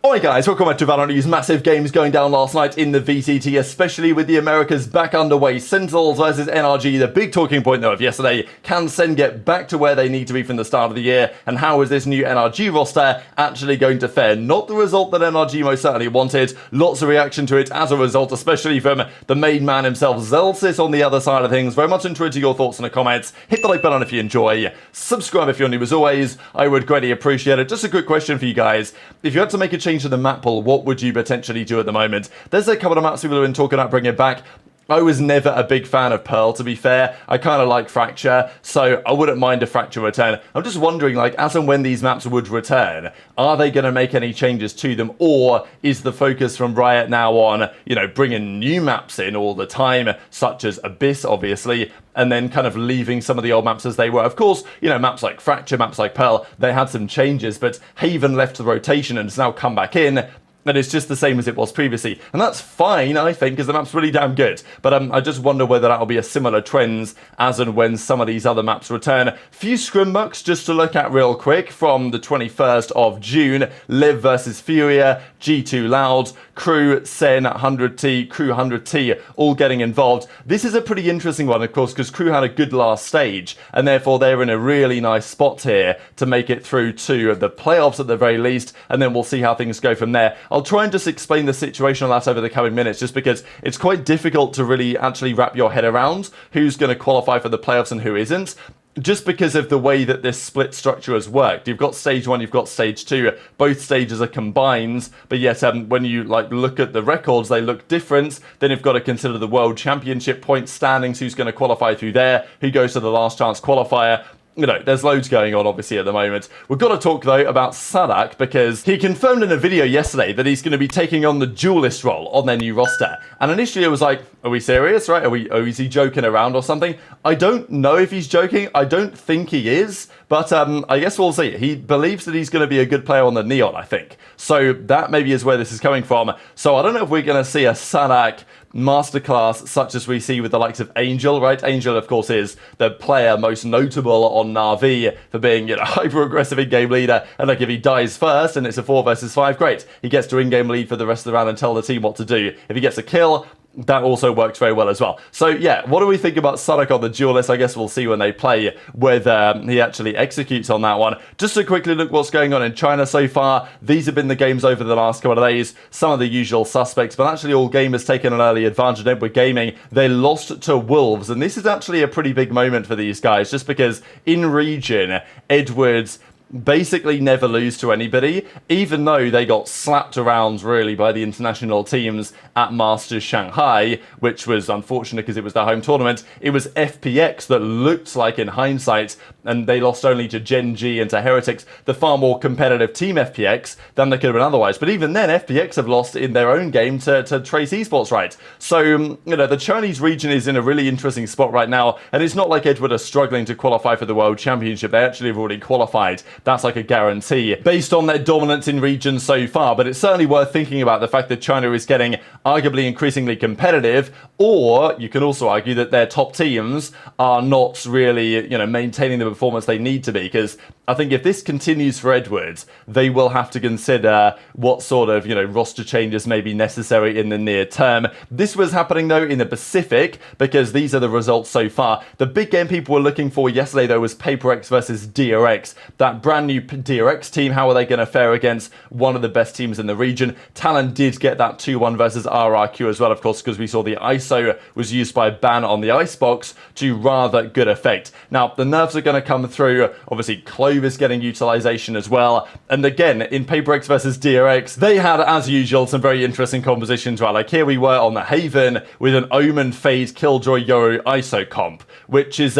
Alright guys, welcome back to VALORANT News. Massive games going down last night in the VCT, especially with the Americas back underway. Sentinels versus NRG, the big talking point though of yesterday. Can Sen get back to where they need to be from the start of the year? And how is this new NRG roster actually going to fare? Not the result that NRG most certainly wanted. Lots of reaction to it as a result, especially from the main man himself, Zellsis, on the other side of things. Very much into your thoughts in the comments. Hit the like button if you enjoy. Subscribe if you're new as always. I would greatly appreciate it. Just a quick question for you guys. If you had to make a change to the map pool, what would you potentially do at the moment? There's a couple of maps people have been talking about bringing back. I was never a big fan of Pearl, to be fair. I kind of like Fracture, so I wouldn't mind a Fracture return. I'm just wondering, like, as and when these maps would return, are they going to make any changes to them, or is the focus from Riot now on, you know, bringing new maps in all the time, such as Abyss, obviously, and then kind of leaving some of the old maps as they were? Of course, you know, maps like Fracture, maps like Pearl, they had some changes, but Haven left the rotation and has now come back in. And it's just the same as it was previously. And that's fine, I think, because the map's really damn good. But I just wonder whether that'll be a similar trends as and when some of these other maps return. Few Scrimbux just to look at real quick from the 21st of June. Liv versus Furia, G2 Loud, Crew, Sen, 100T, Crew 100T, all getting involved. This is a pretty interesting one, of course, because Crew had a good last stage, and therefore they're in a really nice spot here to make it through to the playoffs at the very least, and then we'll see how things go from there. I'll try and just explain the situation on that over the coming minutes, just because it's quite difficult to really actually wrap your head around who's going to qualify for the playoffs and who isn't, just because of the way that this split structure has worked. You've got stage 1, you've got stage 2, both stages are combined, but yet when you like look at the records, they look different. Then you've got to consider the World Championship point standings, who's going to qualify through there, who goes to the last chance qualifier. You know, there's loads going on, obviously, at the moment. We've got to talk, though, about Sadak, because he confirmed in a video yesterday that he's going to be taking on the duelist role on their new roster. And initially, it was like, are we serious, right? Is he joking around or something? I don't know if he's joking. I don't think he is. But I guess we'll see. He believes that he's going to be a good player on the Neon, I think. So that maybe is where this is coming from. So I don't know if we're going to see a Sadak masterclass such as we see with the likes of Angel, right? Angel, of course, is the player most notable on Na'Vi for being, you know, hyper-aggressive in-game leader. And like, if he dies first and it's a 4 versus 5, great. He gets to in-game lead for the rest of the round and tell the team what to do. If he gets a kill, that also works very well as well. So yeah, what do we think about Sadak on the duelist? I guess we'll see when they play whether he actually executes on that one. Just to quickly look what's going on in China so far. These have been the games over the last couple of days. Some of the usual suspects, but actually all gamers taken an early advantage. Edward Gaming, they lost to Wolves, and this is actually a pretty big moment for these guys, just because in region, Edwards basically never lose to anybody, even though they got slapped around really by the international teams at Masters Shanghai, which was unfortunate because it was their home tournament. It was FPX that looked like, in hindsight, and they lost only to Gen.G and to Heretics, the far more competitive team FPX than they could have been otherwise. But even then, FPX have lost in their own game to Trace Esports, right? So, you know, the Chinese region is in a really interesting spot right now, and it's not like Edward are struggling to qualify for the World Championship. They actually have already qualified. That's like a guarantee based on their dominance in region so far, but it's certainly worth thinking about the fact that China is getting arguably increasingly competitive, or you can also argue that their top teams are not really, you know, maintaining the performance they need to be, because I think if this continues for Edwards, they will have to consider what sort of, you know, roster changes may be necessary in the near term. This was happening though in the Pacific, because these are the results so far. The big game people were looking for yesterday though was PaperX versus DRX, that brand new DRX team. How are they going to fare against one of the best teams in the region? Talon did get that 2-1 versus RRQ as well, of course, because we saw the ISO was used by ban on the Icebox to rather good effect. Now, the nerfs are going to come through. Obviously, Clovis getting utilization as well. And again, in PaperX versus DRX, they had, as usual, some very interesting compositions, right? Like here we were on the Haven with an Omen, Phase, Killjoy, Yoru, ISO comp, which is,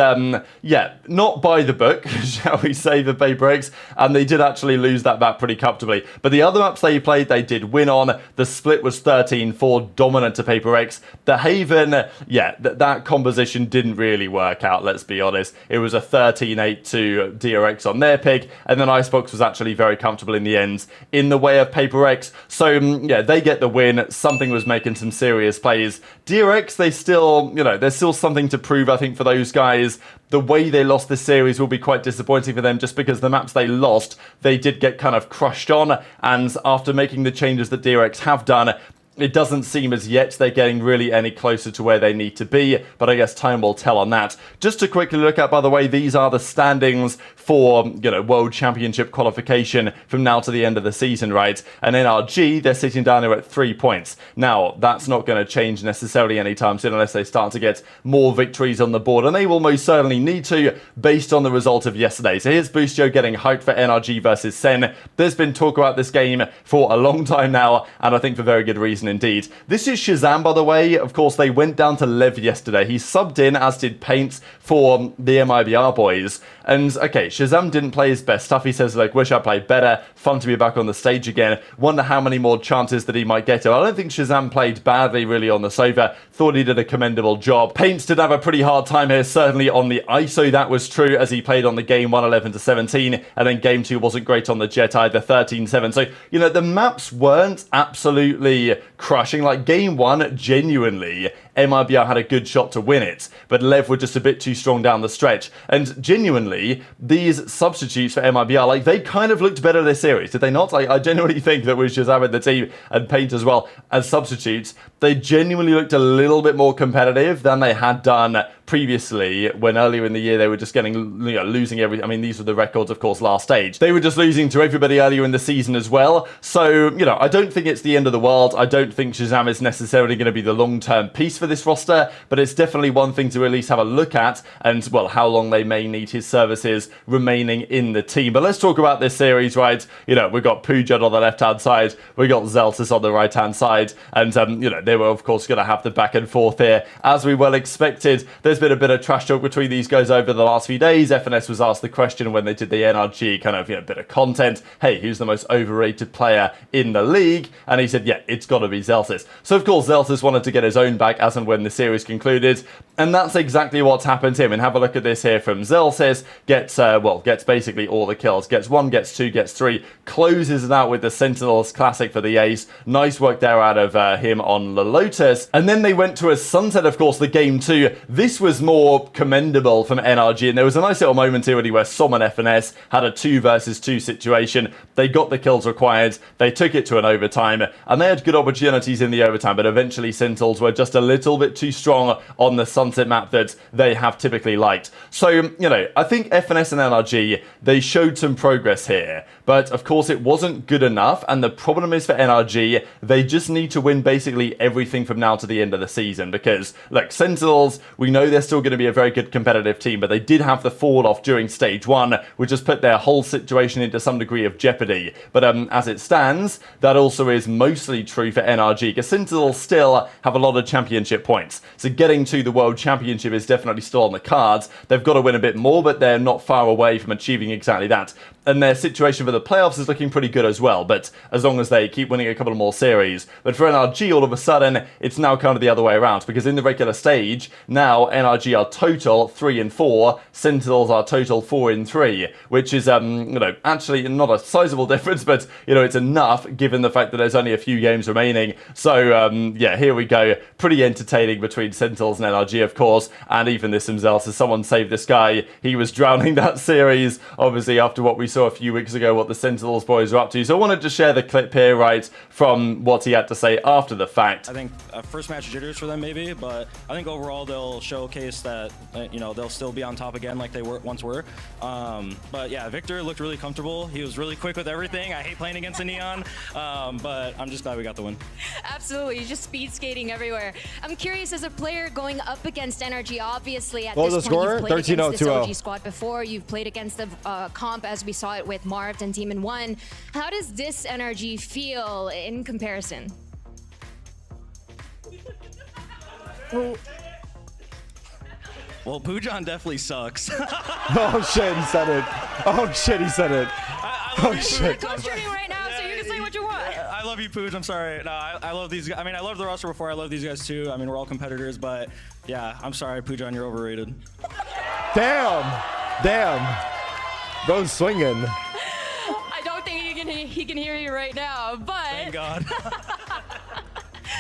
yeah, not by the book, shall we say, for PaperX. And they did actually lose that map pretty comfortably. But the other maps they played, they did win on. The split was 13-4, dominant to PaperX. The Haven, yeah, that composition didn't really work out, let's be honest. It was a 13-8 to DRX on their pick, and then Icebox was actually very comfortable in the end in the way of PaperX. So, yeah, they get the win. Something was making some serious plays. DRX, they still, you know, there's still something to prove, I think, for those guys. The way they lost this series will be quite disappointing for them, just because the map maps they lost, they did get kind of crushed on, and after making the changes that DRX have done, it doesn't seem as yet they're getting really any closer to where they need to be, but I guess time will tell on that. Just to quickly look at, by the way, these are the standings for, World Championship qualification from now to the end of the season, right? And NRG, they're sitting down here at 3 points. Now, that's not going to change necessarily anytime soon unless they start to get more victories on the board, and they will most certainly need to, based on the result of yesterday. So here's Boostio getting hyped for NRG versus Sen. There's been talk about this game for a long time now, and I think for very good reason indeed. This is Shazam, by the way. Of course, they went down to Lev yesterday. He subbed in, as did Paints, for the MIBR boys. And, okay, Shazam didn't play his best stuff. He says, like, wish I played better. Fun to be back on the stage again. Wonder how many more chances that he might get to. I don't think Shazam played badly, really, on the Sova. Thought he did a commendable job. Paints did have a pretty hard time here, certainly on the ISO. That was true, as he played on the game 1 11-17, and then game 2 wasn't great on the Jet either, 13-7. So, the maps weren't absolutely crushing. Like, game 1, genuinely, MIBR had a good shot to win it, but Lev were just a bit too strong down the stretch. And genuinely, these substitutes for MIBR, like, they kind of looked better this series, did they not? I genuinely think that with Shazam in the team and Paint as well as substitutes, they genuinely looked a little bit more competitive than they had done previously, when earlier in the year they were just getting, losing every. I mean, these were the records, of course, last stage. They were just losing to everybody earlier in the season as well. So, I don't think it's the end of the world. I don't think Shazam is necessarily going to be the long-term piece for this roster, but it's definitely one thing to at least have a look at, and, well, how long they may need his services remaining in the team. But let's talk about this series, right? We've got Pujad on the left-hand side, we got Zellsis on the right-hand side, and, they were, of course, going to have the back and forth here, as we well expected. There's been a bit of trash talk between these guys over the last few days. FNS was asked the question when they did the NRG kind of, bit of content. Hey, who's the most overrated player in the league? And he said, yeah, it's got to be Zellsis. So, of course, Zellsis wanted to get his own back as and when the series concluded. And that's exactly what's happened to him. And have a look at this here from Zellsis. Gets basically all the kills. Gets 1, gets 2, gets 3. Closes it out with the Sentinels classic for the ace. Nice work there out of him on the Lotus. And then they went to a Sunset, of course, the game 2. This was more commendable from NRG, and there was a nice little moment here where Som and FNS had a 2 versus 2 situation. They got the kills required, they took it to an overtime, and they had good opportunities in the overtime, but eventually Sentinels were just a little bit too strong on the Sunset map that they have typically liked. So, I think FNS and NRG, they showed some progress here, but of course it wasn't good enough, and the problem is for NRG, they just need to win basically everything from now to the end of the season, because, look, Sentinels, we know they're still going to be a very good competitive team, but they did have the fall off during stage 1, which has put their whole situation into some degree of jeopardy. But as it stands, that also is mostly true for NRG, because Sentinels still have a lot of championship points. So getting to the World Championship is definitely still on the cards. They've got to win a bit more, but they're not far away from achieving exactly that. And their situation for the playoffs is looking pretty good as well, but as long as they keep winning a couple more series. But for NRG, all of a sudden, it's now kind of the other way around, because in the regular stage, now NRG are total 3-4, Sentinels are total 4-3, which is, actually not a sizable difference, but, it's enough given the fact that there's only a few games remaining. So, yeah, here we go. Pretty entertaining between Sentinels and NRG, of course, and even this himself. So someone saved this guy. He was drowning that series, obviously, after what we saw a few weeks ago, what the Sentinels boys are up to. So I wanted to share the clip here, right, from what he had to say after the fact. I think first match jitters for them maybe, but I think overall they'll showcase that, they'll still be on top again like they once were. But yeah, Victor looked really comfortable. He was really quick with everything. I hate playing against the Neon, but I'm just glad we got the win. Absolutely, just speed skating everywhere. I'm curious, as a player going up against NRG, obviously at this point you've played against this OG squad before, you've played against the comp as we saw it with Marv and Demon 1. How does this NRG feel in comparison? Well, Pujan definitely sucks. Oh shit, he said it. Oh shit, he said it. Oh shit. We're co-streaming right now, so you can say what you want. I love you, Pooj. I'm sorry. No, I love these guys. I mean, I loved the roster before. I love these guys too. I mean, we're all competitors, but yeah, I'm sorry, Pujan, you're overrated. Damn. Bro's swinging. I don't think he can hear you right now, but... Thank God.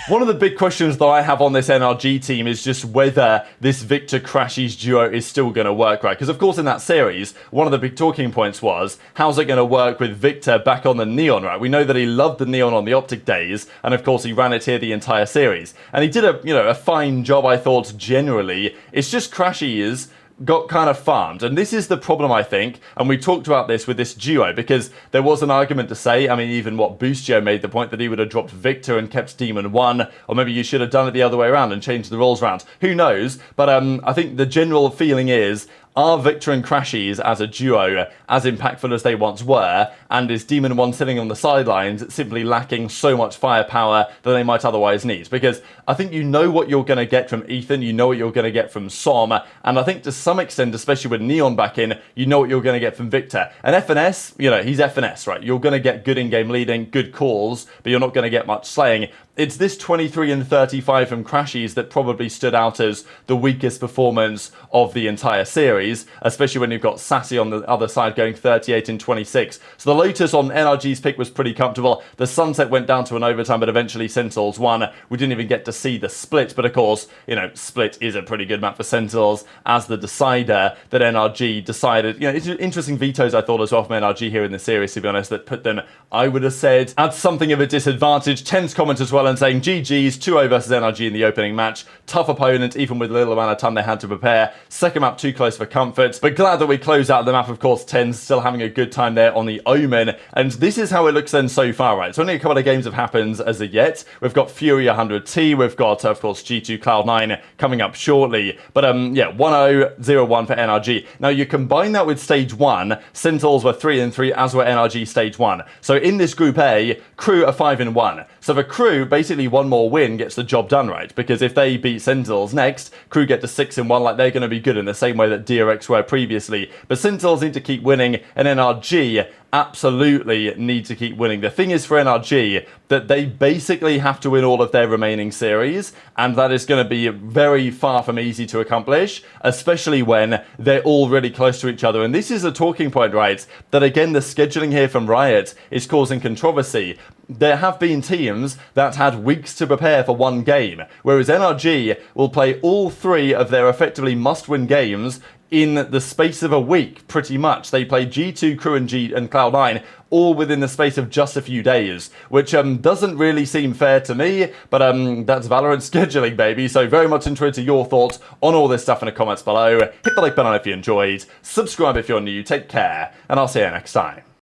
One of the big questions that I have on this NRG team is just whether this Victor Crashies duo is still going to work, right? Because of course in that series, one of the big talking points was, how's it going to work with Victor back on the Neon, right? We know that he loved the Neon on the Optic days, and of course he ran it here the entire series. And he did a fine job, I thought, generally. It's just Crashies got kind of farmed, and this is the problem, I think, and we talked about this with this duo, because there was an argument to say, I mean, even what Boostio made the point that he would have dropped Victor and kept Demon 1, or maybe you should have done it the other way around and changed the roles around. Who knows? But I think the general feeling is, are Victor and Crashies as a duo as impactful as they once were, and is Demon 1 sitting on the sidelines simply lacking so much firepower that they might otherwise need? Because I think you know what you're going to get from Ethan, you know what you're going to get from Som, and I think to some extent, especially with Neon back in, you know what you're going to get from Victor. And FNS, he's FNS, right? You're going to get good in-game leading, good calls, but you're not going to get much slaying. It's this 23 and 35 from Crashies that probably stood out as the weakest performance of the entire series, especially when you've got Sassy on the other side going 38 and 26. So the Lotus on NRG's pick was pretty comfortable. The Sunset went down to an overtime, but eventually Sentinels won. We didn't even get to see the split, but of course, split is a pretty good map for Sentinels as the decider that NRG decided. Interesting vetoes I thought as well from NRG here in the series, to be honest, that put them, I would have said, at something of a disadvantage. Ten's comment as well, and saying GG's 2-0 versus NRG in the opening match. Tough opponent, even with the little amount of time they had to prepare. Second map too close for comfort, but glad that we closed out the map. Of course, Ten's still having a good time there on the Omen, and this is how it looks then so far, right? So only a couple of games have happened as of yet. We've got Fury 100T, we've got, of course, G2 Cloud9 coming up shortly, but 1-0, 0-1 for NRG. Now you combine that with stage 1, Sentinels were 3-3, as were NRG stage 1. So in this group A, Crew are 5-1. So for Crew, basically one more win gets the job done, right? Because if they beat Sentinels next, Crew get to 6-1, like they're going to be good in the same way that DRX were previously. But Sentinels need to keep winning, and NRG absolutely need to keep winning. The thing is for NRG that they basically have to win all of their remaining series, and that is going to be very far from easy to accomplish, especially when they're all really close to each other. And this is a talking point, right? That again, the scheduling here from Riot is causing controversy. There have been teams that had weeks to prepare for one game, whereas NRG will play all 3 of their effectively must-win games in the space of a week, pretty much. They play G2, Crew, and Cloud9 all within the space of just a few days, which doesn't really seem fair to me, but that's Valorant scheduling, baby. So very much interested to your thoughts on all this stuff in the comments below. Hit the like button if you enjoyed, subscribe if you're new, take care, and I'll see you next time.